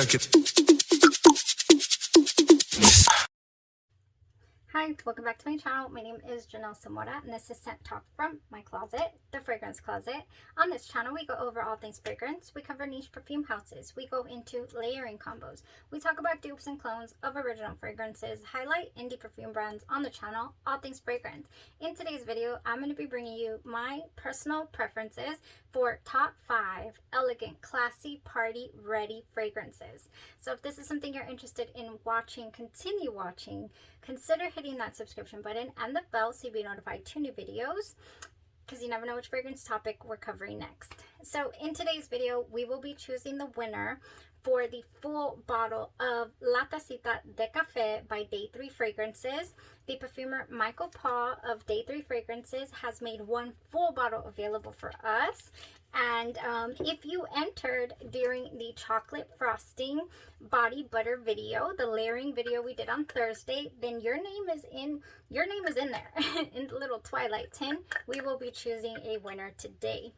check it. Hi, welcome back to my channel. My name is Janelle Samora, and this is Scent Talk from my closet, the fragrance closet. On this channel, we go over all things fragrance. We cover niche perfume houses. We go into layering combos. We talk about dupes and clones of original fragrances, highlight indie perfume brands on the channel, all things fragrance. In today's video, I'm going to be bringing you my personal preferences for top 5 elegant, classy, party ready fragrances. So if this is something you're interested in watching, continue watching. Consider hitting that subscription button and the bell so you'll be notified to new videos, because you never know which fragrance topic we're covering next. So in today's video, we will be choosing the winner for the full bottle of La Tacita de Café by Day 3 Fragrances. The perfumer Michael Paul of Day 3 Fragrances has made one full bottle available for us. And if you entered during the chocolate frosting body butter video, the layering video we did on Thursday, then your name is in there in the little twilight tin. We will be choosing a winner today.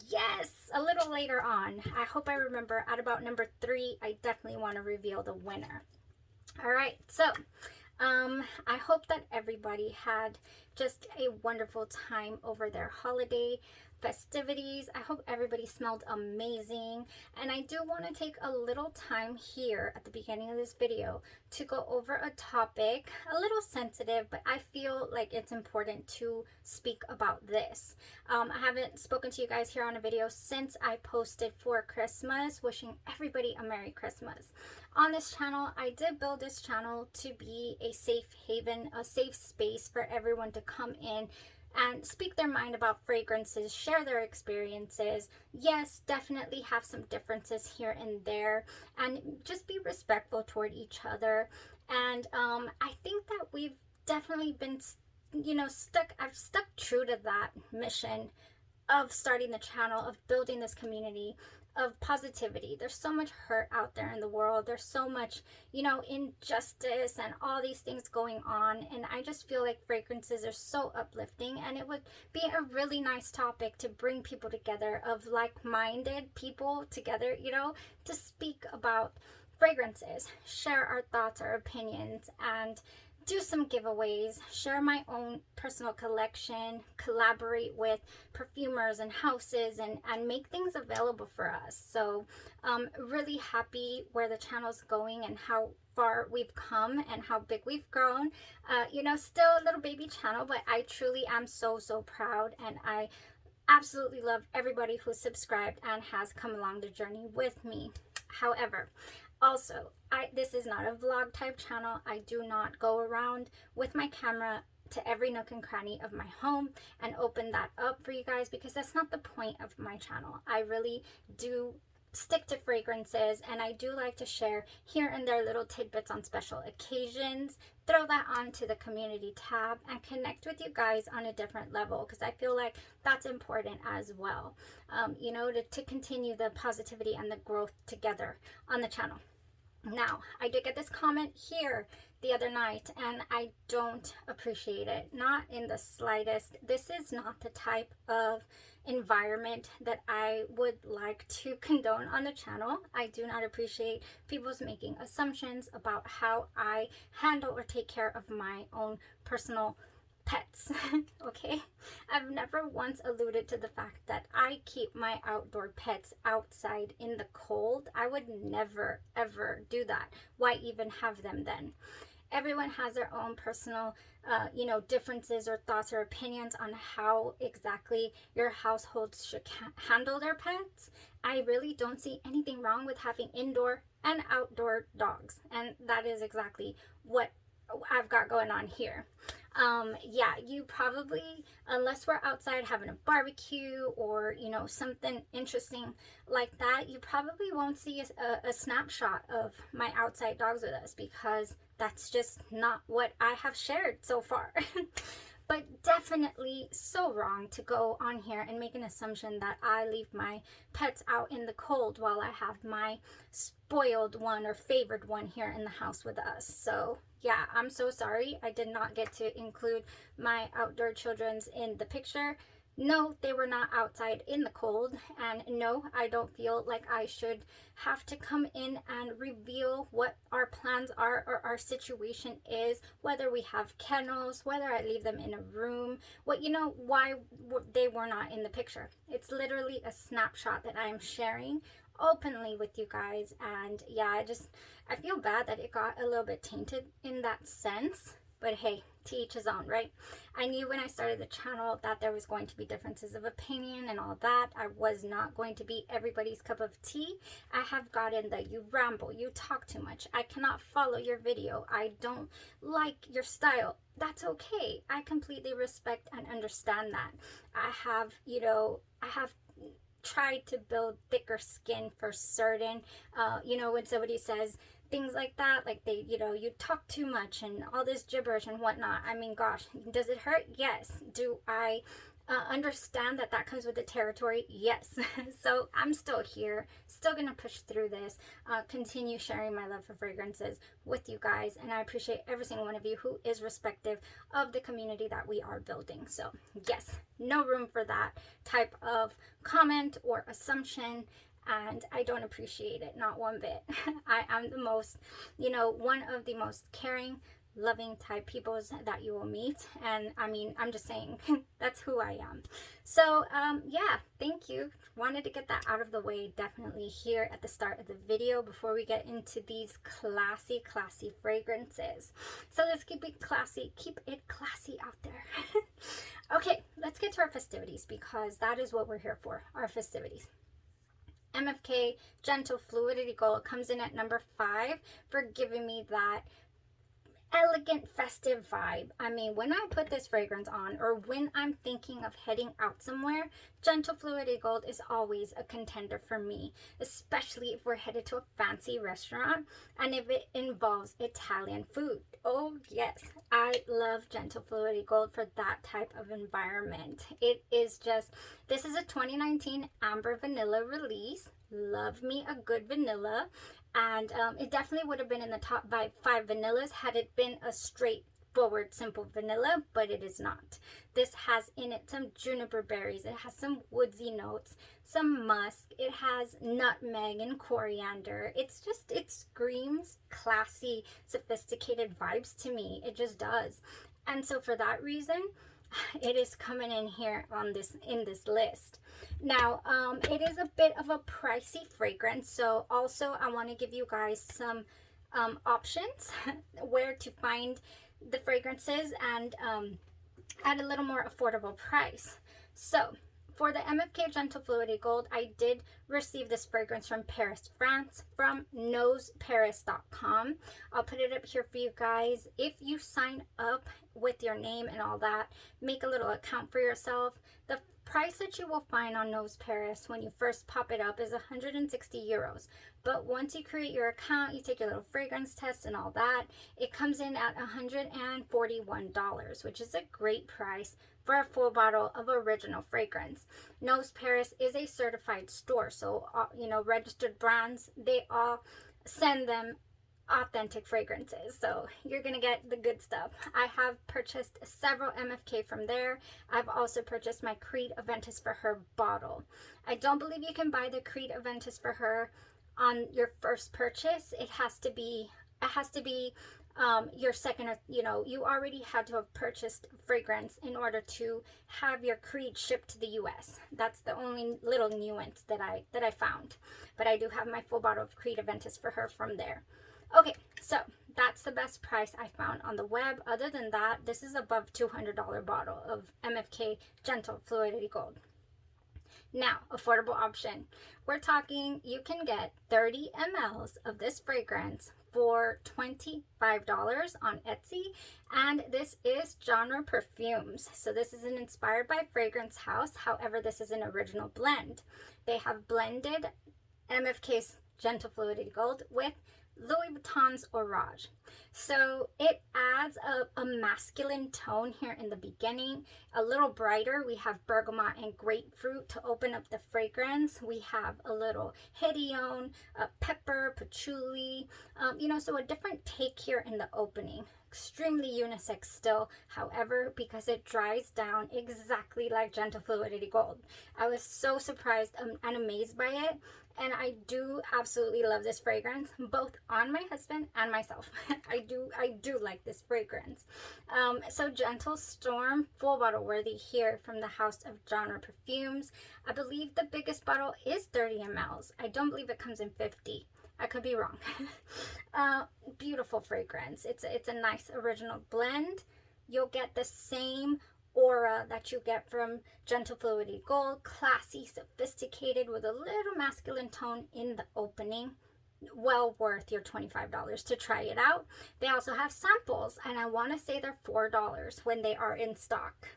Yes, a little later on. I hope I remember at about number 3, I definitely want to reveal the winner. All right, so I hope that everybody had just a wonderful time over their holiday festivities. I hope everybody smelled amazing, and I do want to take a little time here at the beginning of this video to go over a topic a little sensitive, but I feel like it's important to speak about this. I haven't spoken to you guys here on a video since I posted for Christmas, wishing everybody a Merry Christmas. On this channel, I did build this channel to be a safe haven, a safe space for everyone to come in and speak their mind about fragrances, share their experiences. Yes, definitely have some differences here and there, and just be respectful toward each other. And I think that we've definitely been, I've stuck true to that mission of starting the channel, of building this community of positivity. There's so much hurt out there in the world. There's so much, injustice and all these things going on. And I just feel like fragrances are so uplifting, and it would be a really nice topic to bring people together, of like-minded people together, to speak about fragrances, share our thoughts, our opinions, and do some giveaways, share my own personal collection, collaborate with perfumers and houses, and make things available for us. So really happy where the channel's going and how far we've come and how big we've grown. Still a little baby channel, but I truly am so proud, and I absolutely love everybody who's subscribed and has come along the journey with me. However, also, this is not a vlog type channel. I do not go around with my camera to every nook and cranny of my home and open that up for you guys, because that's not the point of my channel. I really do stick to fragrances, and I do like to share here and there little tidbits on special occasions, throw that onto the community tab, and connect with you guys on a different level, because I feel like that's important as well, to continue the positivity and the growth together on the channel. Now, I did get this comment here the other night, and I don't appreciate it, not in the slightest. This is not the type of environment that I would like to condone on the channel. I do not appreciate people's making assumptions about how I handle or take care of my own personal pets. Okay, I've never once alluded to the fact that I keep my outdoor pets outside in the cold. I would never ever do that. Why even have them then? Everyone has their own personal differences or thoughts or opinions on how exactly your households should handle their pets. I really don't see anything wrong with having indoor and outdoor dogs, and that is exactly what I've got going on here. Yeah, you probably, unless we're outside having a barbecue or something interesting like that, you probably won't see a snapshot of my outside dogs with us, because that's just not what I have shared so far. But definitely so wrong to go on here and make an assumption that I leave my pets out in the cold while I have my spoiled one or favored one here in the house with us. So yeah, I'm so sorry I did not get to include my outdoor children's in the picture. No, they were not outside in the cold, and no, I don't feel like I should have to come in and reveal what our plans are or our situation is, whether we have kennels, whether I leave them in a room, why they were not in the picture. It's literally a snapshot that I am sharing openly with you guys. And yeah, I feel bad that it got a little bit tainted in that sense, but hey, to each his own, right? I knew when I started the channel that there was going to be differences of opinion and all that. I was not going to be everybody's cup of tea. I have gotten the you ramble, you talk too much, I cannot follow your video, I don't like your style. That's okay. I completely respect and understand that. I have tried to build thicker skin for certain, when somebody says things like that, like you talk too much and all this gibberish and whatnot. I mean, gosh, does it hurt? Yes. Do I understand that that comes with the territory? Yes. So I'm still here, still gonna push through this, continue sharing my love for fragrances with you guys, and I appreciate every single one of you who is respective of the community that we are building. So yes, no room for that type of comment or assumption, and I don't appreciate it, not one bit. I am the most, one of the most caring, loving type peoples that you will meet, and I mean, I'm just saying, that's who I am. So yeah, thank you. Wanted to get that out of the way definitely here at the start of the video before we get into these classy fragrances. So let's keep it classy out there. Okay, let's get to our festivities, because that is what we're here for, our festivities. MFK Gentle Fluidity Gold comes in at number 5 for giving me that elegant festive vibe. I mean, when I put this fragrance on, or when I'm thinking of heading out somewhere, Gentle Fluidity Gold is always a contender for me, especially if we're headed to a fancy restaurant and if it involves Italian food. Oh yes, I love Gentle Fluidity Gold for that type of environment. It is just, this is a 2019 Amber Vanilla release. Love me a good vanilla. And it definitely would have been in the top 5 vanillas had it been a straightforward, simple vanilla, but it is not. This has in it some juniper berries. It has some woodsy notes, some musk. It has nutmeg and coriander. It screams classy, sophisticated vibes to me. It just does. And so for that reason, it is coming in here in this list. Now, it is a bit of a pricey fragrance, so also I want to give you guys some options where to find the fragrances and at a little more affordable price. So for the MFK Gentle Fluidity Gold, I did receive this fragrance from Paris, France, from noseparis.com. I'll put it up here for you guys. If you sign up with your name and all that, make a little account for yourself. The price that you will find on Nose Paris when you first pop it up is 160 euros. But once you create your account, you take your little fragrance test and all that, it comes in at $141, which is a great price for a full bottle of original fragrance. Nose Paris is a certified store, so registered brands, they all send them authentic fragrances, so you're gonna get the good stuff. I have purchased several MFK from there. I've also purchased my Creed Aventus for Her bottle. I don't believe you can buy the Creed Aventus for Her on your first purchase. It has to be your second, or you already had to have purchased fragrance in order to have your Creed shipped to the US. That's the only little nuance that I found, but I do have my full bottle of Creed Aventus for Her from there. Okay, so that's the best price I found on the web. Other than that, this is above $200 bottle of MFK Gentle Fluidity Gold. Now, affordable option. We're talking, you can get 30 mLs of this fragrance for $25 on Etsy, and this is Genre Perfumes. So this is an inspired by Fragrance House. However, this is an original blend. They have blended MFK's Gentle Fluidity Gold with Louis Vuitton's Orage. So it adds a masculine tone here in the beginning, a little brighter. We have bergamot and grapefruit to open up the fragrance. We have a little hedione, pepper, patchouli, so a different take here in the opening. extremely unisex still, however, because it dries down exactly like Gentle Fluidity Gold. I was so surprised and amazed by it, and I do absolutely love this fragrance, both on my husband and myself. I do like this fragrance. So Gentle Storm, full bottle worthy here from the House of Genre Perfumes. I believe the biggest bottle is 30 mLs. I don't believe it comes in 50. I could be wrong. Beautiful fragrance. It's a nice original blend. You'll get the same aura that you get from Gentle Fluidity Gold, classy, sophisticated, with a little masculine tone in the opening. Well worth your $25 to try it out. They also have samples, and I want to say they're $4 when they are in stock.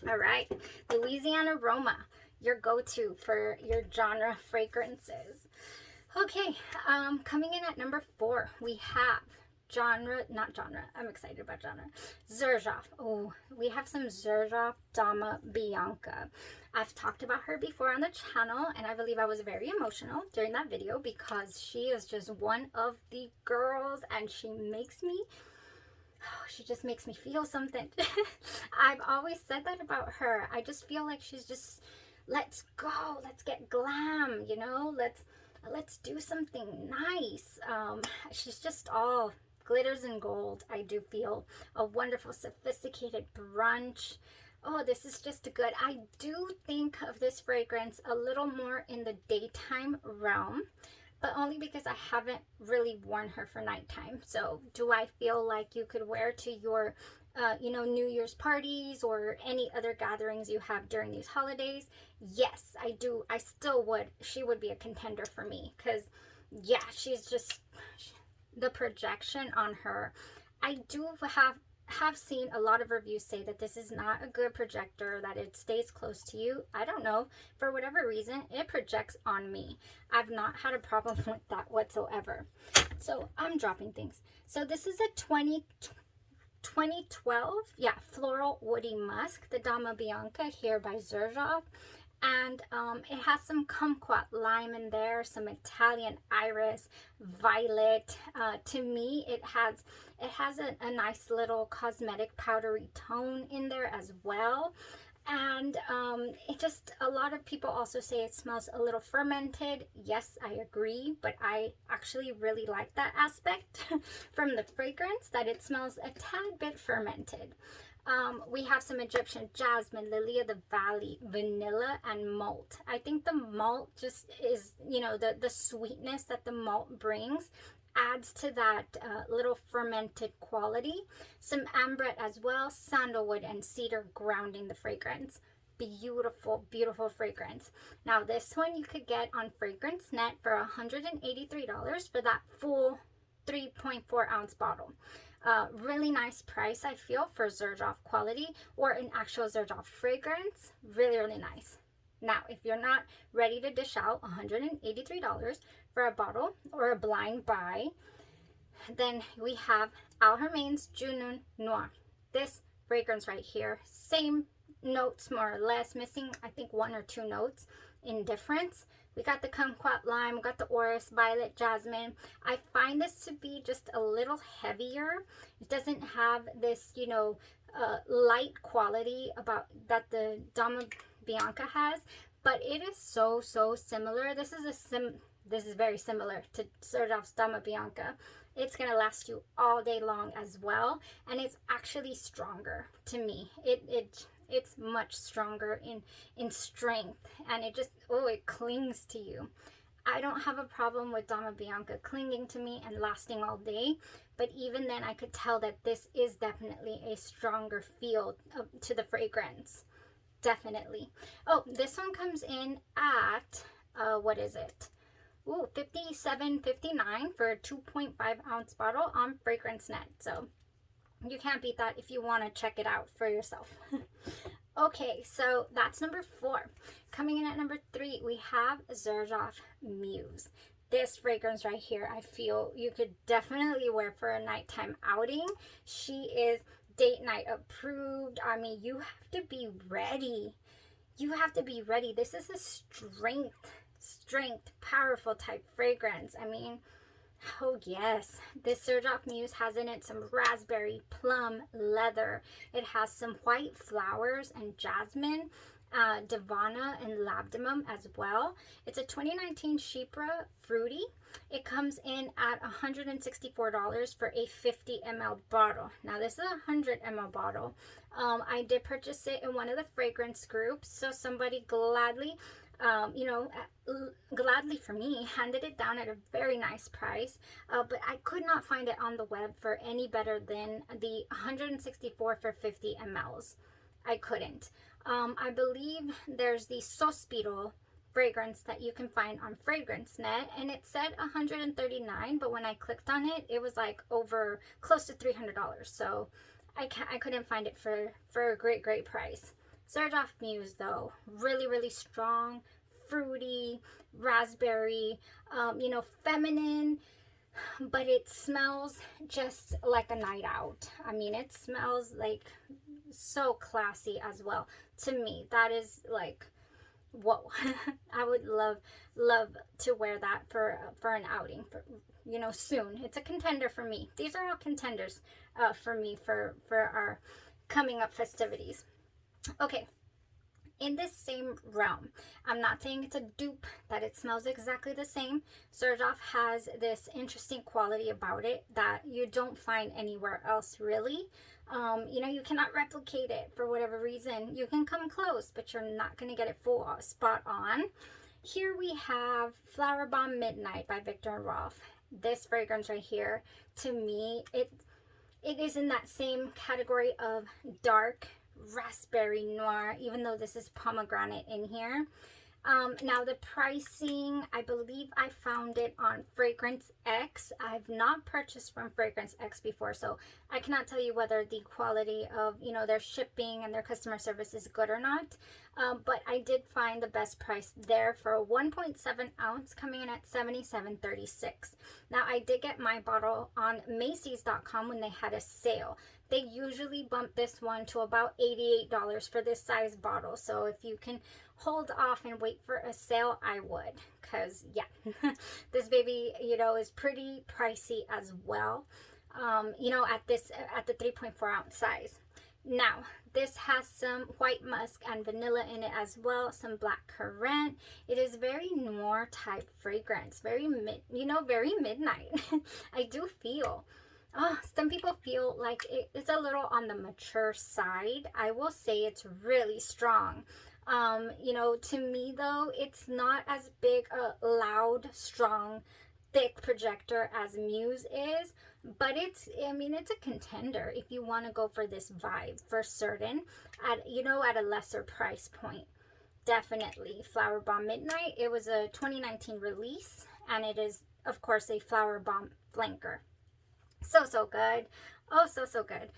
All right, Louisiana Aroma, your go-to for your genre fragrances. Okay, coming in at number 4, we have I'm excited about genre. Xerjoff. Oh, we have some Xerjoff Dama Bianca. I've talked about her before on the channel, and I believe I was very emotional during that video because she is just one of the girls, and she just makes me feel something. I've always said that about her. I just feel like she's just, let's go, let's get glam, you know, let's do something nice. She's just all glitters and gold. I do feel a wonderful, sophisticated brunch. Oh, this is just good. I do think of this fragrance a little more in the daytime realm, but only because I haven't really worn her for nighttime. So do I feel like you could wear to your New Year's parties or any other gatherings you have during these holidays? Yes, I do. I still would. She would be a contender for me because, yeah, she's just, the projection on her. I do have seen a lot of reviews say that this is not a good projector, that it stays close to you. I don't know. For whatever reason, it projects on me. I've not had a problem with that whatsoever. So I'm dropping things. So this is a 2012, yeah, Floral Woody Musk, the Dama Bianca here by Xerjoff. And it has some kumquat lime in there, some Italian iris, violet. To me, it has a nice little cosmetic powdery tone in there as well. And it just, a lot of people also say it smells a little fermented. Yes, I agree, but I actually really like that aspect from the fragrance, that it smells a tad bit fermented. We have some Egyptian jasmine, lily of the valley, vanilla, and malt. I think the malt just is, the sweetness that the malt brings adds to that little fermented quality. Some ambrette as well, sandalwood and cedar grounding the fragrance. Beautiful, beautiful fragrance. Now this one you could get on Fragrance Net for $183 for that full 3.4 ounce bottle. Really nice price, I feel, for Xerjoff quality or an actual Xerjoff fragrance. Really, really nice. Now, if you're not ready to dish out $183 for a bottle or a blind buy, then we have Al Hermène's Junun Noir. This fragrance right here, same notes more or less, missing I think 1 or 2 notes in difference. We got the kumquat lime, we got the orris, violet, jasmine. I find this to be just a little heavier. It doesn't have this, light quality about that the Dama Bianca has, but it is so similar. This is very similar to Xerjoff's Dama Bianca. It's gonna last you all day long as well, and it's actually stronger to me. It's much stronger in strength, and it just, it clings to you. I don't have a problem with Dama Bianca clinging to me and lasting all day, but even then I could tell that this is definitely a stronger feel to the fragrance. Definitely. Oh, this one comes in at, what is it? Ooh, $57.59 for a 2.5 ounce bottle on Fragrance Net. So you can't beat that if you want to check it out for yourself. Okay, so that's number 4. Coming in at number 3, we have Xerjoff Muse. This fragrance right here, I feel you could definitely wear for a nighttime outing. She is date night approved. I mean, you have to be ready. You have to be ready. This is a strength, powerful type fragrance. I mean, Oh yes, this Surge Off Muse has in it some raspberry, plum, leather. It has some white flowers and jasmine, Divana and labdanum as well. It's a 2019 Chypre Fruity. It comes in at $164 for a 50 ml bottle. Now this is a 100 ml bottle. I did purchase it in one of the fragrance groups, so somebody gladly gladly for me, handed it down at a very nice price, but I could not find it on the web for any better than the 164 for 50 mls. I couldn't. I believe there's the Sospiro fragrance that you can find on FragranceNet, and it said 139, but when I clicked on it, it was like over close to $300. So I couldn't find it for a great price. Surge Off Muse though, really strong, fruity, raspberry, feminine, but it smells just like a night out. I mean, it smells like so classy as well. To me, that is like, whoa. I would love to wear that for an outing, for soon. It's a contender for me. These are all contenders for me for our coming up festivities. Okay, in this same realm, I'm not saying it's a dupe, that it smells exactly the same. Surge Off has this interesting quality about it that you don't find anywhere else really. You cannot replicate it for whatever reason. You can come close, but you're not going to get it full spot on. Here we have Flower Bomb Midnight by Viktor and Rolf. This fragrance right here, to me, it is in that same category of dark raspberry noir, even though this is pomegranate in here. Now the pricing, I believe I found it on Fragrance X. I've not purchased from Fragrance X before, so I cannot tell you whether the quality of their shipping and their customer service is good or not. But I did find the best price there for a 1.7 ounce, coming in at $77.36. Now I did get my bottle on Macy's.com when they had a sale. They usually bump this one to about $88 for this size bottle. So if you can hold off and wait for a sale, I would. Because, yeah, this baby, is pretty pricey as well, at the 3.4 ounce size. Now, this has some white musk and vanilla in it as well, some black currant. It is very noir type fragrance, very midnight. I do feel. Some people feel like it's a little on the mature side. I will say it's really strong. To me though, it's not as big a loud, strong, thick projector as Muse is, but it's a contender if you want to go for this vibe for certain at a lesser price point. Definitely Flower Bomb Midnight. It was a 2019 release, and it is of course a Flower Bomb flanker. So good. Oh, so good.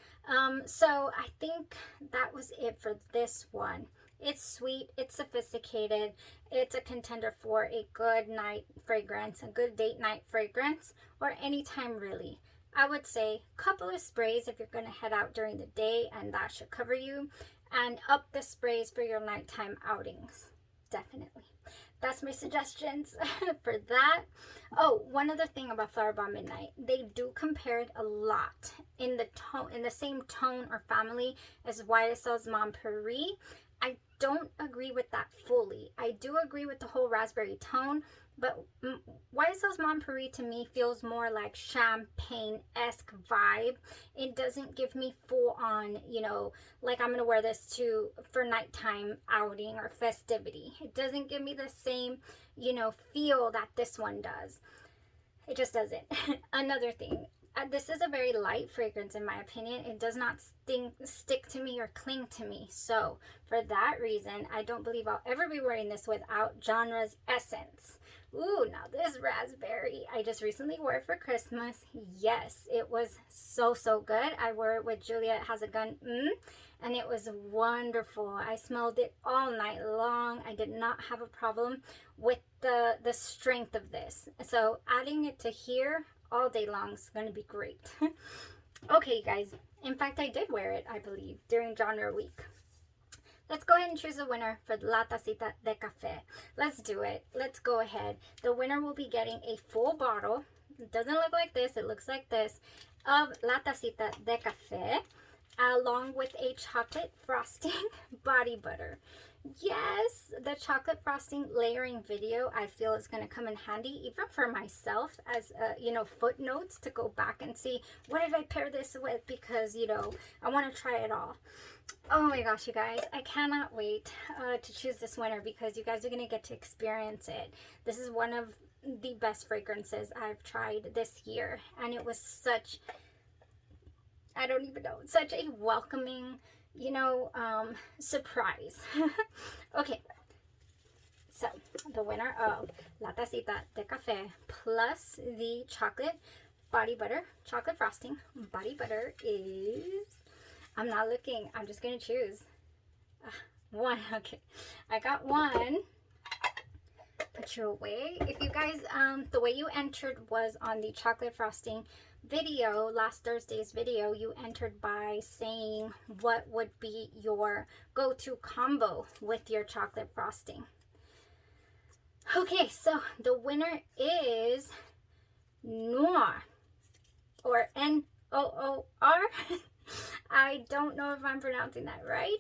So I think that was it for this one. It's sweet, it's sophisticated, it's a contender for a good night fragrance, a good date night fragrance, or anytime really. I would say a couple of sprays if you're going to head out during the day, and that should cover you, and up the sprays for your nighttime outings. Definitely. That's my suggestions for that. Oh, one other thing about Flower Bomb Midnight. They do compare it a lot in the same tone or family as YSL's Mon Paris. I don't agree with that fully. I do agree with the whole raspberry tone, but YSL's Mon Paris to me feels more like champagne-esque vibe. It doesn't give me full on, like I'm gonna wear this for nighttime outing or festivity. It doesn't give me the same, feel that this one does. It just doesn't. Another thing, this is a very light fragrance in my opinion. It does not stick to me or cling to me. So for that reason, I don't believe I'll ever be wearing this without Genre's Essence. Ooh, now this raspberry, I just recently wore it for Christmas. Yes, it was so good. I wore it with Juliet Has a Gun, and it was wonderful. I smelled it all night long. I did not have a problem with the strength of this. So adding it to here all day long is going to be great. Okay, you guys. In fact, I did wear it, I believe, during Genre Week. Let's go ahead and choose a winner for La Tacita de Café. Let's do it. Let's go ahead. The winner will be getting a full bottle. It doesn't look like this. It looks like this. Of La Tacita de Café, along with a chocolate frosting body butter. Yes, the chocolate frosting layering video I feel is going to come in handy even for myself as footnotes to go back and see what did I pair this with, because I want to try it all. Oh my gosh, you guys, I cannot wait to choose this winner, because you guys are going to get to experience it. This is one of the best fragrances I've tried this year, and it was such, I don't even know, such a welcoming surprise. Okay, so the winner of La Tacita de Café plus the chocolate body butter, chocolate frosting body butter is, I'm not looking, I'm just gonna choose one. Okay, I got one. Put you away. If you guys, the way you entered was on the chocolate frosting video, last Thursday's video. You entered by saying what would be your go-to combo with your chocolate frosting. Okay, so the winner is Noir, or N-O-O-R. I don't know if I'm pronouncing that right.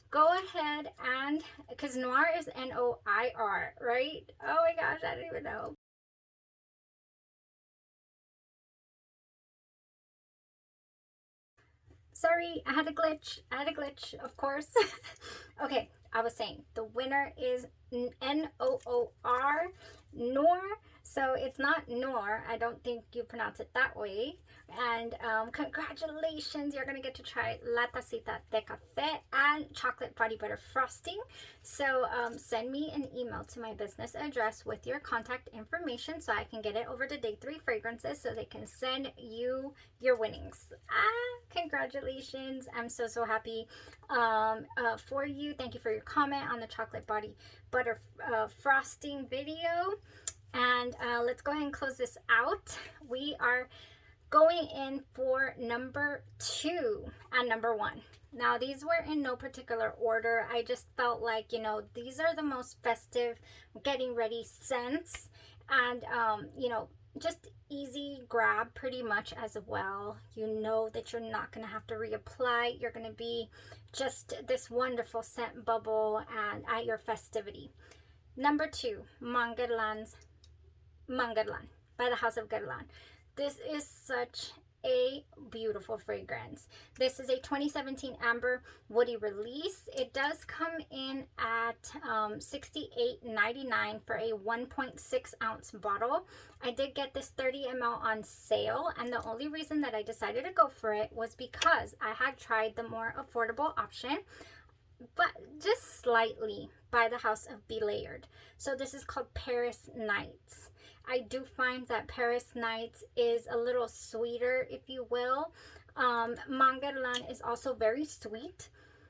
Go ahead and, because Noir is N-O-I-R, right? Oh my gosh, I don't even know. Sorry, I had a glitch, of course. Okay, I was saying the winner is N-O-O-R, Noir. So it's not Noir. I don't think you pronounce it that way. And congratulations, you're going to get to try La Tacita de Café and chocolate body butter frosting. So send me an email to my business address with your contact information so I can get it over to Day 3 Fragrances so they can send you your winnings. Congratulations. I'm so happy for you. Thank you for your comment on the chocolate body butter frosting video. And let's go ahead and close this out. We are going in for number 2 and number 1. Now, these were in no particular order. I just felt like, these are the most festive, getting ready scents. And, just easy grab pretty much as well. You know that you're not going to have to reapply. You're going to be just this wonderful scent bubble and at your festivity. Number 2, Manguerlan by the House of Guerlain. This is such a beautiful fragrance. This is a 2017 Amber Woody release. It does come in at $68.99 for a 1.6 ounce bottle. I did get this 30 ml on sale, and the only reason that I decided to go for it was because I had tried the more affordable option, but just slightly, by the House of Belayered. So this is called Paris Nights. I do find that Paris Nights is a little sweeter, if you will. Manguerlan is also very sweet,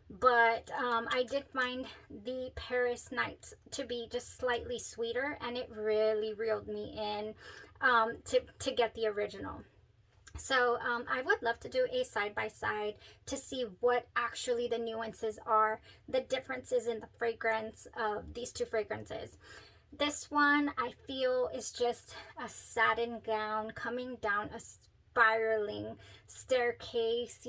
but I did find the Paris Nights to be just slightly sweeter, and it really reeled me in to get the original. So I would love to do a side-by-side to see what actually the nuances are, the differences in the fragrance of these two fragrances. This one I feel is just a satin gown coming down a spiraling staircase.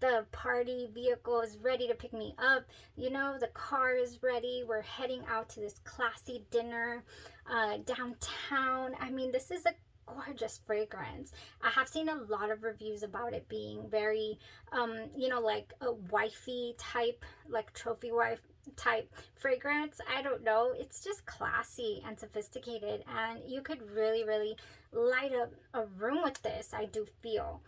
The party vehicle is ready to pick me up. The car is ready. We're heading out to this classy dinner downtown. I mean, this is a gorgeous fragrance. I have seen a lot of reviews about it being very like a wifey type, like trophy wife type fragrance. I don't know, it's just classy and sophisticated, and you could really light up a room with this, I do feel.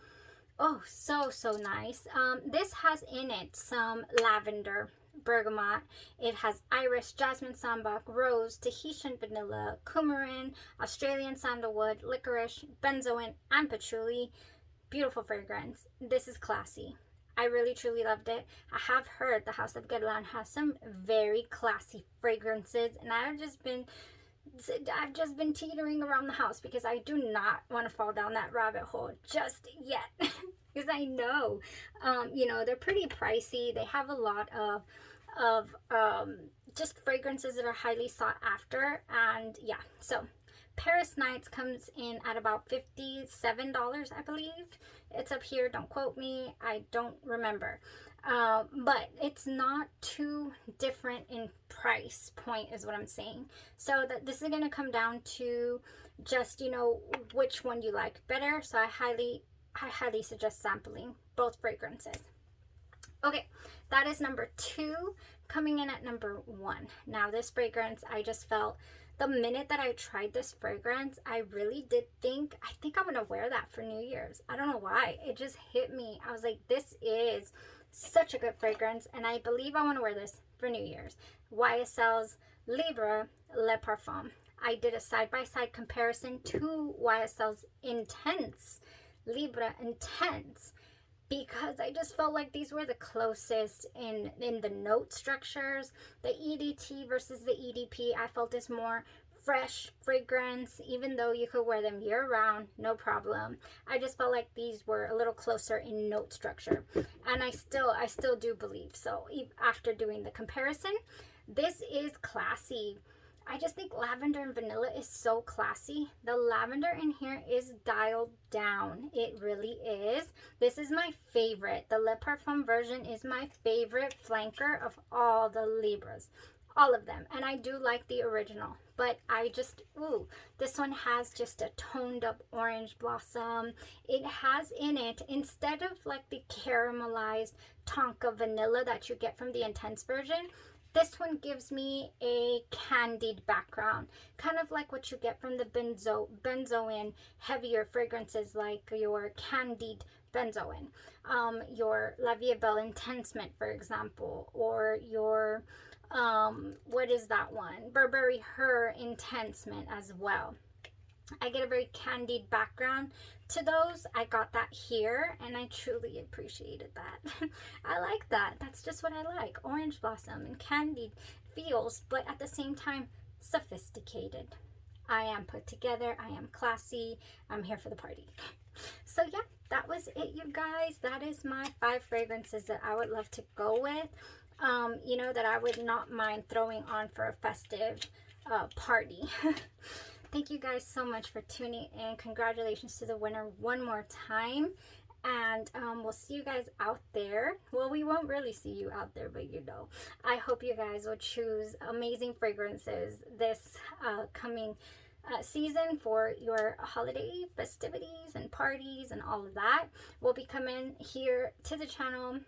Oh, so nice. This has in it some lavender, bergamot. It has iris, jasmine, sambac, rose, Tahitian vanilla, coumarin, Australian sandalwood, licorice, benzoin, and patchouli. Beautiful fragrance. This is classy. I really truly loved it. I have heard the House of Guerlain has some very classy fragrances, and I've just been teetering around the house because I do not want to fall down that rabbit hole just yet. Because I know, they're pretty pricey. They have a lot of just fragrances that are highly sought after, and yeah. So Paris Nights comes in at about $57, I believe. It's up here. Don't quote me. I don't remember. But it's not too different in price point is what I'm saying. So that this is going to come down to just, you know, which one you like better. So I highly suggest sampling both fragrances. Okay, that is number 2. Coming in at number 1. Now this fragrance, I just felt the minute that I tried this fragrance, I really did think, I think I'm going to wear that for New Year's. I don't know why. It just hit me. I was like, this is such a good fragrance, and I believe I want to wear this for New Year's. YSL's Libre Le Parfum. I did a side-by-side comparison to YSL's Intense, Libre Intense, because I just felt like these were the closest in the note structures. The EDT versus the EDP, I felt is more fresh fragrance, even though you could wear them year round, no problem. I just felt like these were a little closer in note structure, and I still do believe so. After doing the comparison, this is classy. I just think lavender and vanilla is so classy. The lavender in here is dialed down. It really is. This is my favorite. The Le Parfum version is my favorite flanker of all the Libras. All of them. And I do like the original. But I just, this one has just a toned up orange blossom. It has in it, instead of like the caramelized tonka vanilla that you get from the Intense version, this one gives me a candied background, kind of like what you get from the benzoin heavier fragrances, like your candied benzoin, your La Vie Belle Intense Mint, for example, or your what is that one, Burberry Her Intense Mint as well. I get a very candied background to those. I got that here, and I truly appreciated that. I like that. That's just what I like. Orange blossom and candied feels, but at the same time, sophisticated. I am put together. I am classy. I'm here for the party. So yeah, that was it, you guys. That is my 5 fragrances that I would love to go with. You know, that I would not mind throwing on for a festive party. Thank you guys so much for tuning in. Congratulations to the winner one more time. And we'll see you guys out there. Well, we won't really see you out there, but you know. I hope you guys will choose amazing fragrances this coming season for your holiday festivities and parties and all of that. We'll be coming here to the channel.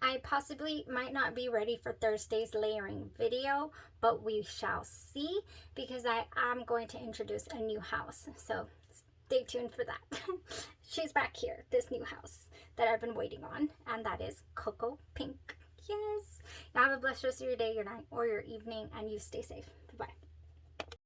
I possibly might not be ready for Thursday's layering video, but we shall see, because I am going to introduce a new house. So stay tuned for that. She's back here, this new house that I've been waiting on, and that is Cocoa Pink. Yes. Now have a blessed rest of your day, your night, or your evening, and you stay safe.